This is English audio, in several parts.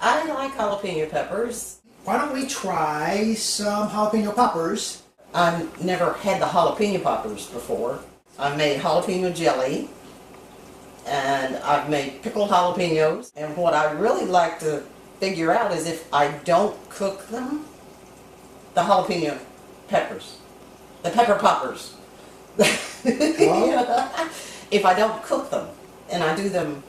I like jalapeno peppers. Why don't we try some jalapeno poppers? I've never had the jalapeno poppers before. I've made jalapeno jelly, and I've made pickled jalapenos. And what I really like to figure out is if I don't cook them, the jalapeno peppers, the pepper poppers. Oh. If I don't cook them, and I do them,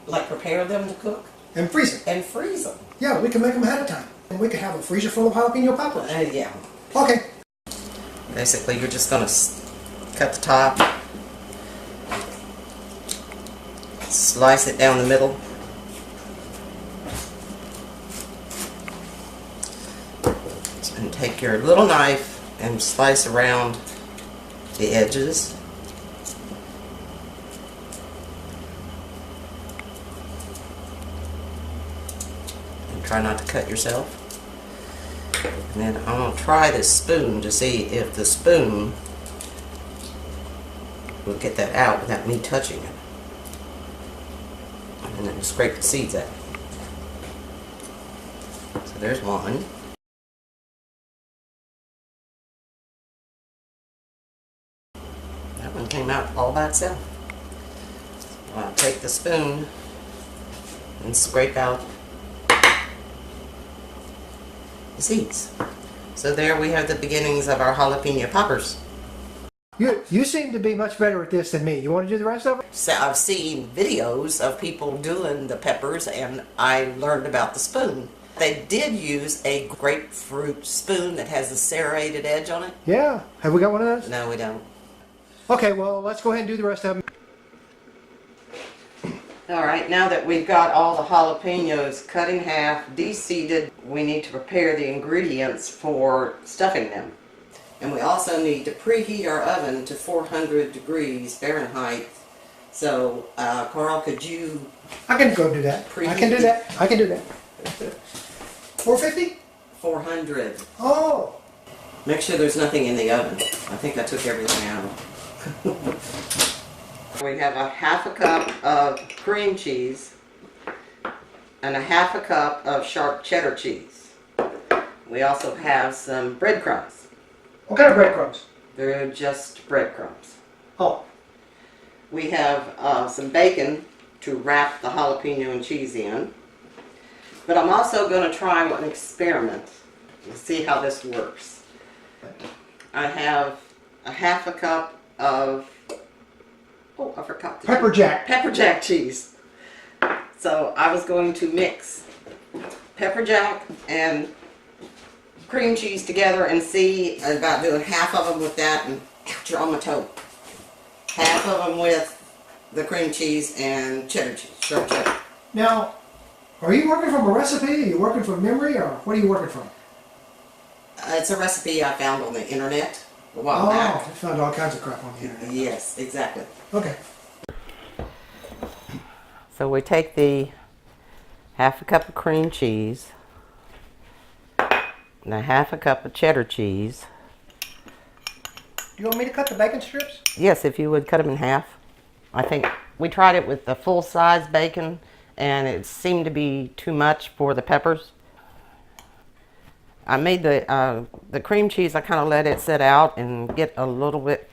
like prepare them to cook. And freeze them. And freeze them. Yeah, we can make them ahead of time. And we can have a freezer full of jalapeno poppers. Yeah. Okay. Basically, you're just going to cut the top, slice it down the middle, and take your little knife and slice around the edges. And try not to cut yourself. And then I'm going to try this spoon to see if the spoon will get that out without me touching it. And then scrape the seeds out. So there's one. That one came out all by itself. So I'll take the spoon and scrape out seeds. So there we have the beginnings of our jalapeno poppers. You seem to be much better at this than me. You want to do the rest of it? So I've seen videos of people doing the peppers, and I learned about the spoon. They did use a grapefruit spoon that has a serrated edge on it. Yeah. Have we got one of those? No, we don't. Okay, well, let's go ahead and do the rest of them. Alright, now that we've got all the jalapenos cut in half, de-seeded, we need to prepare the ingredients for stuffing them. And we also need to preheat our oven to 400 degrees Fahrenheit. So, Carl, could you... I can go do that. I can do that. I can do that. 450? 400. Oh. Make sure there's nothing in the oven. I think I took everything out. We have a half a cup of cream cheese and a half a cup of sharp cheddar cheese. We also have some breadcrumbs. What kind of breadcrumbs? They're just breadcrumbs. Oh. We have some bacon to wrap the jalapeno and cheese in. But I'm also going to try an experiment and see how this works. I have a half a cup of, oh, I forgot. Pepper jack. Pepper jack cheese. So I was going to mix pepper jack and cream cheese together and see about doing half of them with that, and ouch, you're on my toe. Half of them with the cream cheese and cheddar cheese, sharp cheddar. Now, are you working from a recipe? Are you working from memory, or what are you working from? It's a recipe I found on the internet a while back. I found all kinds of crap on the internet. Yes, exactly. Okay. So we take the half a cup of cream cheese and a half a cup of cheddar cheese. Do you want me to cut the bacon strips? Yes, if you would cut them in half. I think we tried it with the full-size bacon, and it seemed to be too much for the peppers. I made the cream cheese, I kind of let it sit out and get a little bit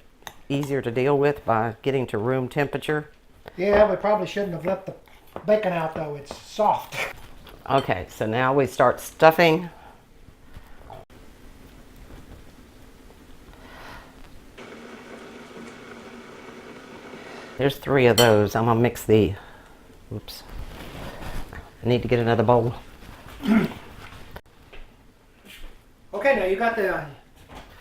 easier to deal with by getting to room temperature. Yeah, we probably shouldn't have let the bacon out, though. It's soft. Okay, so now we start stuffing. There's 3 of those. I'm gonna mix the, oops. I need to get another bowl. Okay, now you got the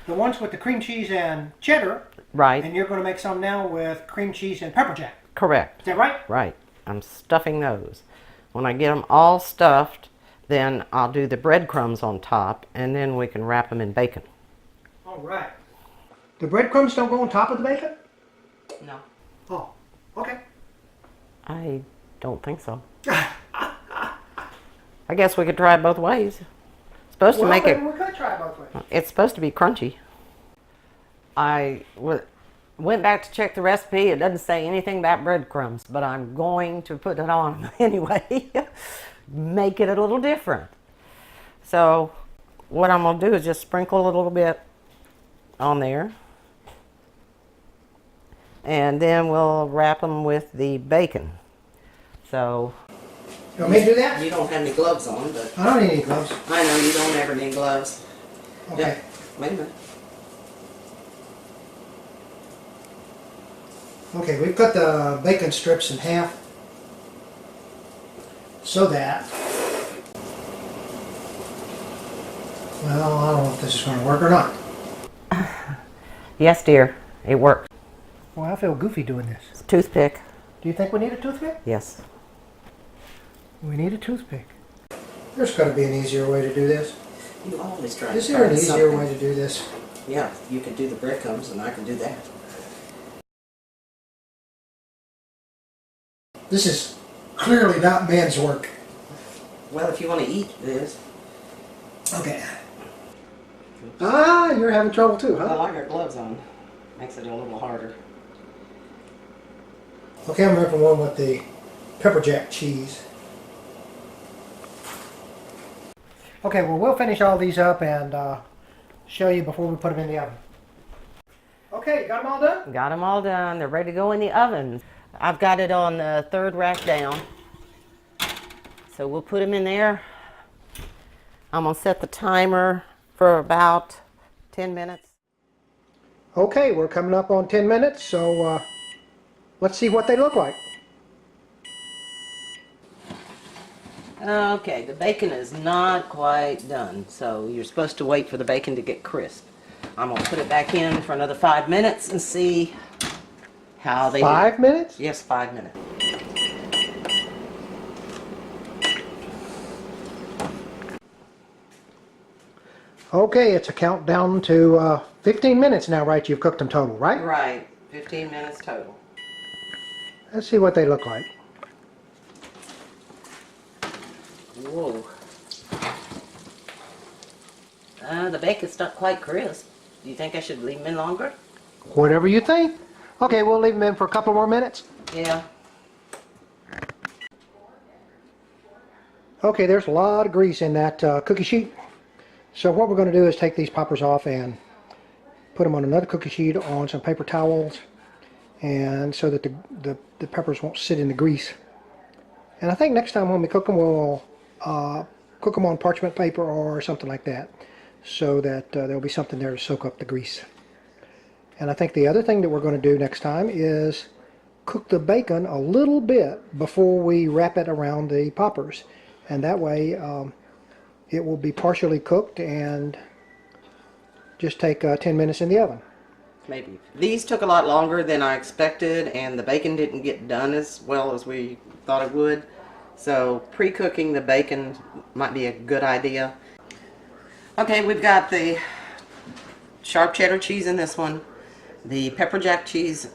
ones with the cream cheese and cheddar. Right. And you're going to make some now with cream cheese and pepper jack. Correct. Is that right? Right. I'm stuffing those. When I get them all stuffed, then I'll do the breadcrumbs on top, and then we can wrap them in bacon. All right. The breadcrumbs don't go on top of the bacon? No. Oh, okay. I don't think so. I guess we could try it both ways. It's supposed to make it. We could try it both ways. It's supposed to be crunchy. I went back to check the recipe. It doesn't say anything about breadcrumbs, but I'm going to put it on anyway. make it a little different. So what I'm going to do is just sprinkle a little bit on there. And then we'll wrap them with the bacon. So You want me to do that? you don't have any gloves on, but I don't need any gloves. I know you don't ever need gloves. Okay. Yeah, wait a minute. Okay, we've cut the bacon strips in half so that, well, I don't know if this is going to work or not. Yes, dear, it works. Well, I feel goofy doing this. Toothpick. Do you think we need a toothpick? Yes. We need a toothpick. There's got to be an easier way to do this. You always try. Is there an easier way to do this? Yeah, you could do the breadcrumbs, and I can do that. This is clearly not man's work. Well, if you want to eat this. Okay. Ah, you're having trouble too, huh? Well, I got gloves on. Makes it a little harder. Okay, I'm ready for one with the pepper jack cheese. Okay, well, we'll finish all these up and show you before we put them in the oven. Okay, got them all done? Got them all done. They're ready to go in the oven. I've got it on the third rack down. So we'll put them in there. I'm going to set the timer for about 10 minutes. Okay, we're coming up on 10 minutes, so let's see what they look like. Okay, the bacon is not quite done, so you're supposed to wait for the bacon to get crisp. I'm going to put it back in for another 5 minutes and see how they do. 5 minutes? Yes, 5 minutes. Okay, it's a countdown to 15 minutes now, right? You've cooked them total, right? Right, 15 minutes total. Let's see what they look like. Whoa. The bacon's not quite crisp. Do you think I should leave them in longer? Whatever you think. Okay, we'll leave them in for a couple more minutes. Yeah. Okay, there's a lot of grease in that cookie sheet. So what we're going to do is take these poppers off and put them on another cookie sheet on some paper towels, and so that the peppers won't sit in the grease. And I think next time when we cook them, we'll cook them on parchment paper or something like that, so that there'll be something there to soak up the grease. And I think the other thing that we're going to do next time is cook the bacon a little bit before we wrap it around the poppers, and that way it will be partially cooked and just take 10 minutes in the oven. Maybe. These took a lot longer than I expected, and the bacon didn't get done as well as we thought it would. So pre-cooking the bacon might be a good idea. Okay, we've got the sharp cheddar cheese in this one, the pepper jack cheese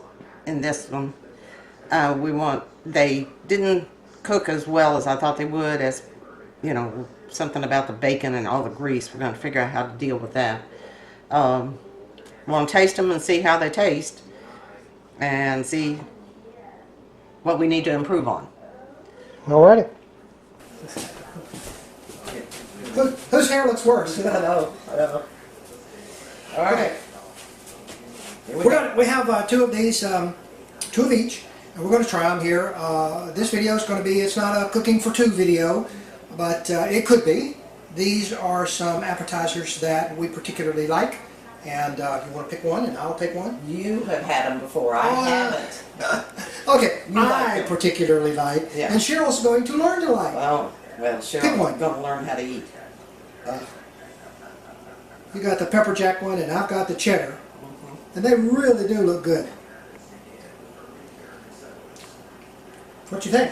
in this one. They didn't cook as well as I thought they would, as you know, something about the bacon and all the grease. We're going to figure out how to deal with that. Want to taste them and see how they taste, and see what we need to improve on. Alrighty. Whose hair looks worse? I know. All right. Okay. We have two of these, two of each, and we're going to try them here. This video is going to be, it's not a cooking for two video, but it could be. These are some appetizers that we particularly like, and you want to pick one, and I'll pick one. You have had them before. I haven't. Okay, You like I them. particularly like, Yeah. and Cheryl's going to learn to like. Well, Pick Cheryl's one. going to learn how to eat. You got the pepper jack one, and I've got the cheddar, and they really do look good. What you think?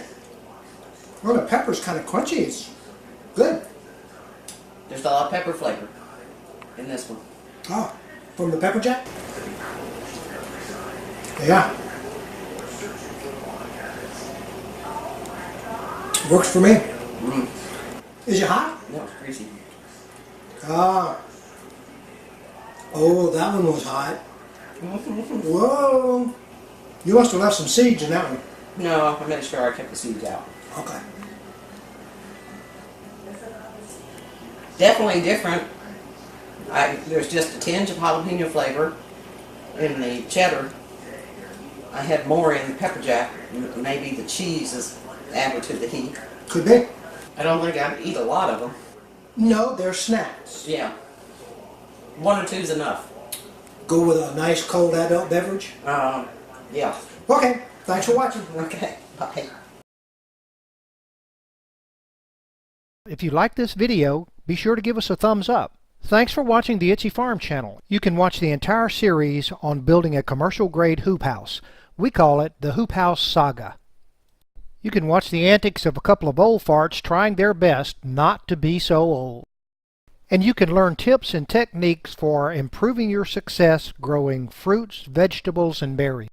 Well, the pepper's kind of crunchy. It's good. There's a lot of pepper flavor in this one. Oh, from the pepper jack? Yeah. Works for me. Mm. Is it hot? No, it's greasy. Ah. Oh, that one was hot. Whoa. You must have left some seeds in that one. No, I made sure I kept the seeds out. Okay. definitely different. There's just a tinge of jalapeno flavor in the cheddar. I had more in the pepper jack. Maybe the cheese is added to the heat. Could be. I don't think I'd eat a lot of them. No, they're snacks. Yeah. One or two's enough. Go with a nice cold adult beverage. Yeah. Okay, thanks for watching. Okay, bye. If you like this video, be sure to give us a thumbs up. Thanks for watching the Itchy Farm channel. You can watch the entire series on building a commercial-grade hoop house. We call it the Hoop House Saga. You can watch the antics of a couple of old farts trying their best not to be so old. And you can learn tips and techniques for improving your success growing fruits, vegetables, and berries.